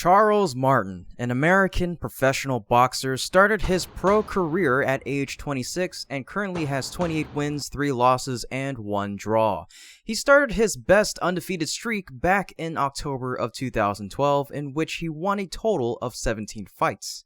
Charles Martin, an American professional boxer, started his pro career at age 26 and currently has 28 wins, 3 losses, and 1 draw. He started his best undefeated streak back in October of 2012, in which he won a total of 17 fights.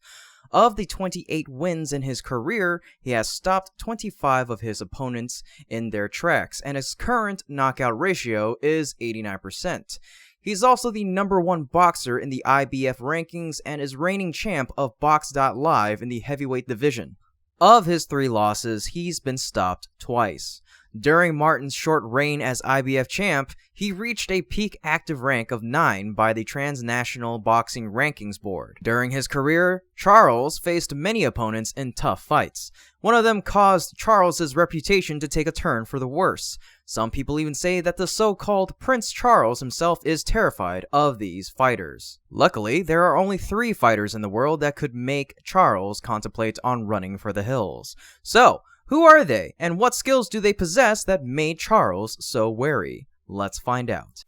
Of the 28 wins in his career, he has stopped 25 of his opponents in their tracks, and his current knockout ratio is 89%. He's also the #1 boxer in the IBF rankings and is reigning champ of Box.live in the heavyweight division. Of his 3 losses, he's been stopped twice. During Martin's short reign as IBF champ, he reached a peak active rank of 9 by the Transnational Boxing Rankings Board. During his career, Charles faced many opponents in tough fights. One of them caused Charles's reputation to take a turn for the worse. Some people even say that the so-called Prince Charles himself is terrified of these fighters. Luckily, there are only 3 fighters in the world that could make Charles contemplate on running for the hills. So, who are they, and what skills do they possess that made Charles so wary? Let's find out.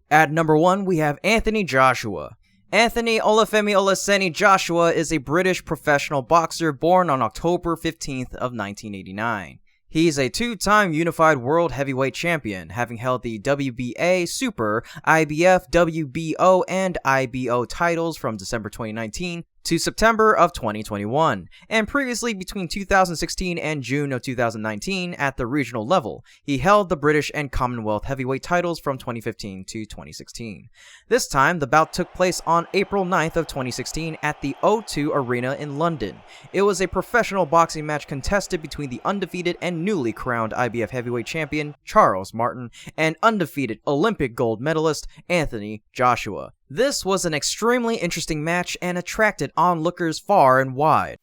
At number 1, we have Anthony Joshua. Anthony Olufemi Olaseni Joshua is a British professional boxer born on October 15th of 1989. He's a 2-time unified world heavyweight champion, having held the WBA, Super, IBF, WBO, and IBO titles from December 2019 to September of 2021, and previously between 2016 and June of 2019 at the regional level. He held the British and Commonwealth heavyweight titles from 2015 to 2016. This time, the bout took place on April 9th of 2016 at the O2 Arena in London. It was a professional boxing match contested between the undefeated and newly crowned IBF heavyweight champion Charles Martin and undefeated Olympic gold medalist Anthony Joshua. This was an extremely interesting match and attracted onlookers far and wide.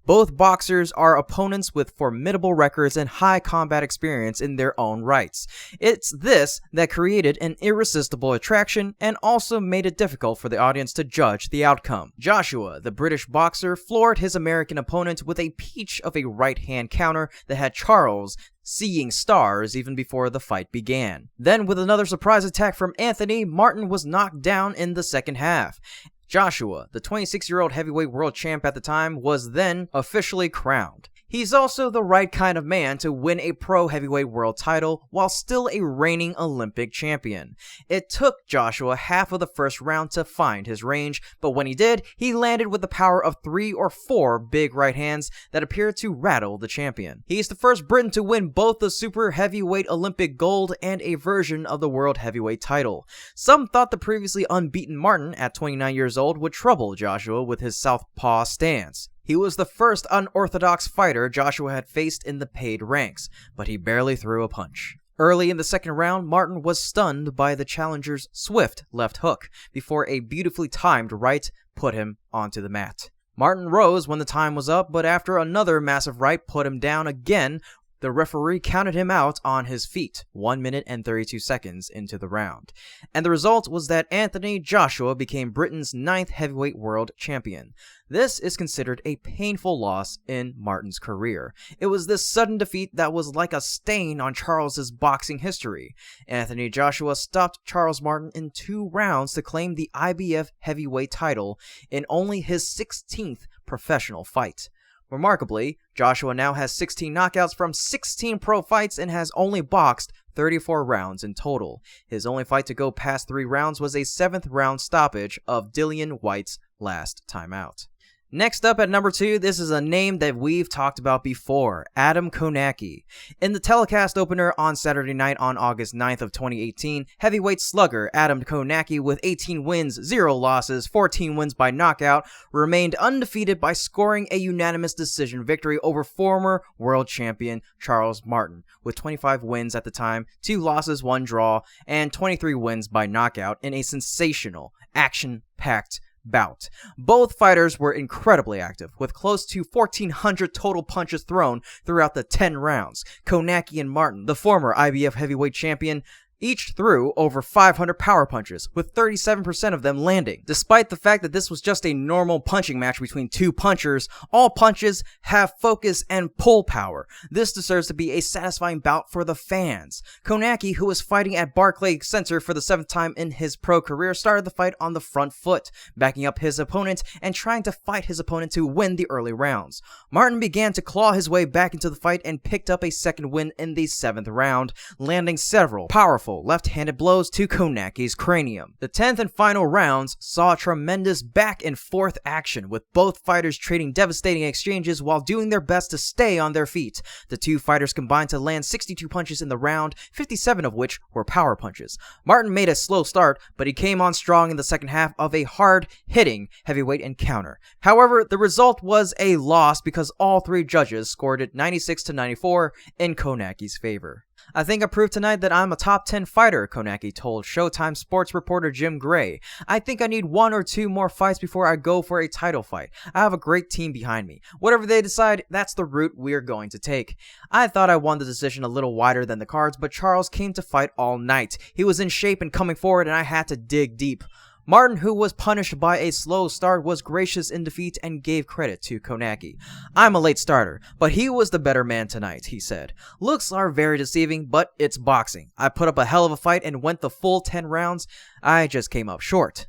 Both boxers are opponents with formidable records and high combat experience in their own rights. It's this that created an irresistible attraction and also made it difficult for the audience to judge the outcome. Joshua, the British boxer, floored his American opponent with a peach of a right-hand counter that had Charles seeing stars even before the fight began. Then, with another surprise attack from Anthony, Martin was knocked down in the second half. Joshua, the 26-year-old heavyweight world champ at the time, was then officially crowned. He's also the right kind of man to win a pro heavyweight world title while still a reigning Olympic champion. It took Joshua half of the first round to find his range, but when he did, he landed with the power of 3 or 4 big right hands that appeared to rattle the champion. He's the first Briton to win both the super heavyweight Olympic gold and a version of the world heavyweight title. Some thought the previously unbeaten Martin at 29 years old would trouble Joshua with his southpaw stance. He was the first unorthodox fighter Joshua had faced in the paid ranks, but he barely threw a punch. Early in the second round, Martin was stunned by the challenger's swift left hook before a beautifully timed right put him onto the mat. Martin rose when the time was up, but after another massive right put him down again, the referee counted him out on his feet 1 minute and 32 seconds into the round. And the result was that Anthony Joshua became Britain's 9th heavyweight world champion. This is considered a painful loss in Martin's career. It was this sudden defeat that was like a stain on Charles's boxing history. Anthony Joshua stopped Charles Martin in 2 rounds to claim the IBF heavyweight title in only his 16th professional fight. Remarkably, Joshua now has 16 knockouts from 16 pro fights and has only boxed 34 rounds in total. His only fight to go past 3 rounds was a 7th round stoppage of Dillian White's last timeout. Next up at number 2, this is a name that we've talked about before, Adam Kownacki. In the telecast opener on Saturday night on August 9th of 2018, heavyweight slugger Adam Kownacki, with 18 wins, 0 losses, 14 wins by knockout, remained undefeated by scoring a unanimous decision victory over former world champion Charles Martin, with 25 wins at the time, 2 losses, 1 draw, and 23 wins by knockout in a sensational, action-packed bout. Both fighters were incredibly active, with close to 1,400 total punches thrown throughout the 10 rounds. Kownacki and Martin, the former IBF heavyweight champion, Each threw over 500 power punches, with 37% of them landing. Despite the fact that this was just a normal punching match between two punchers, all punches have focus and pull power. This deserves to be a satisfying bout for the fans. Kownacki, who was fighting at Barclays Center for the 7th time in his pro career, started the fight on the front foot, backing up his opponent and trying to fight his opponent to win the early rounds. Martin began to claw his way back into the fight and picked up a second win in the 7th round, landing several powerful left-handed blows to Kownacki's cranium. The 10th and final rounds saw tremendous back and forth action, with both fighters trading devastating exchanges while doing their best to stay on their feet. The two fighters combined to land 62 punches in the round, 57 of which were power punches. Martin made a slow start, but he came on strong in the second half of a hard-hitting heavyweight encounter. However, the result was a loss because all three judges scored it 96-94 in Kownacki's favor. "I think I proved tonight that I'm a top 10 fighter," Kownacki told Showtime sports reporter Jim Gray. "I think I need 1 or 2 more fights before I go for a title fight. I have a great team behind me. Whatever they decide, that's the route we're going to take. I thought I won the decision a little wider than the cards, but Charles came to fight all night. He was in shape and coming forward, and I had to dig deep." Martin, who was punished by a slow start, was gracious in defeat and gave credit to Kownacki. "I'm a late starter, but he was the better man tonight," he said. "Looks are very deceiving, but it's boxing. I put up a hell of a fight and went the full 10 rounds. I just came up short."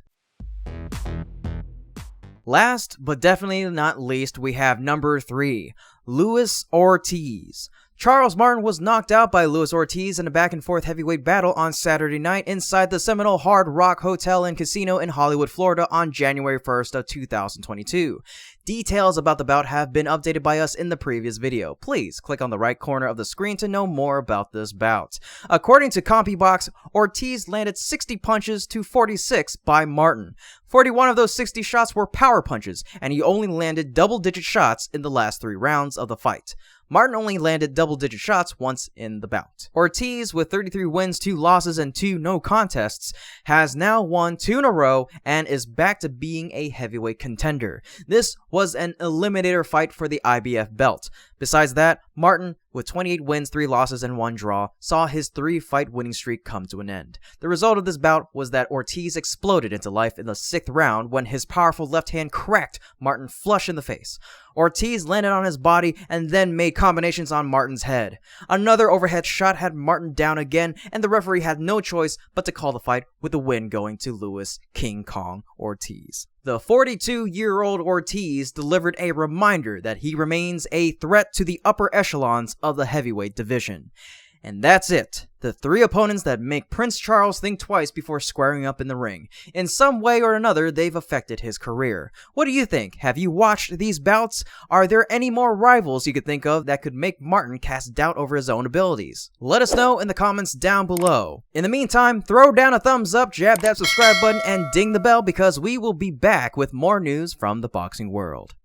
Last, but definitely not least, we have number 3, Luis Ortiz. Charles Martin was knocked out by Luis Ortiz in a back-and-forth heavyweight battle on Saturday night inside the Seminole Hard Rock Hotel and Casino in Hollywood, Florida on January 1st of 2022. Details about the bout have been updated by us in the previous video. Please click on the right corner of the screen to know more about this bout. According to CompuBox, Ortiz landed 60 punches to 46 by Martin. 41 of those 60 shots were power punches, and he only landed double-digit shots in the last 3 rounds of the fight. Martin only landed double-digit shots once in the bout. Ortiz, with 33 wins, 2 losses, and 2 no contests, has now won 2 in a row and is back to being a heavyweight contender. This was an eliminator fight for the IBF belt. Besides that, Martin, with 28 wins, 3 losses, and 1 draw, saw his 3-fight winning streak come to an end. The result of this bout was that Ortiz exploded into life in the 6th round when his powerful left hand cracked Martin flush in the face. Ortiz landed on his body and then made combinations on Martin's head. Another overhead shot had Martin down again, and the referee had no choice but to call the fight, with the win going to Luis King Kong Ortiz. The 42-year-old Ortiz delivered a reminder that he remains a threat to the upper echelons of the heavyweight division. And that's it. The 3 opponents that make Prince Charles think twice before squaring up in the ring. In some way or another, they've affected his career. What do you think? Have you watched these bouts? Are there any more rivals you could think of that could make Martin cast doubt over his own abilities? Let us know in the comments down below. In the meantime, throw down a thumbs up, jab that subscribe button, and ding the bell because we will be back with more news from the boxing world.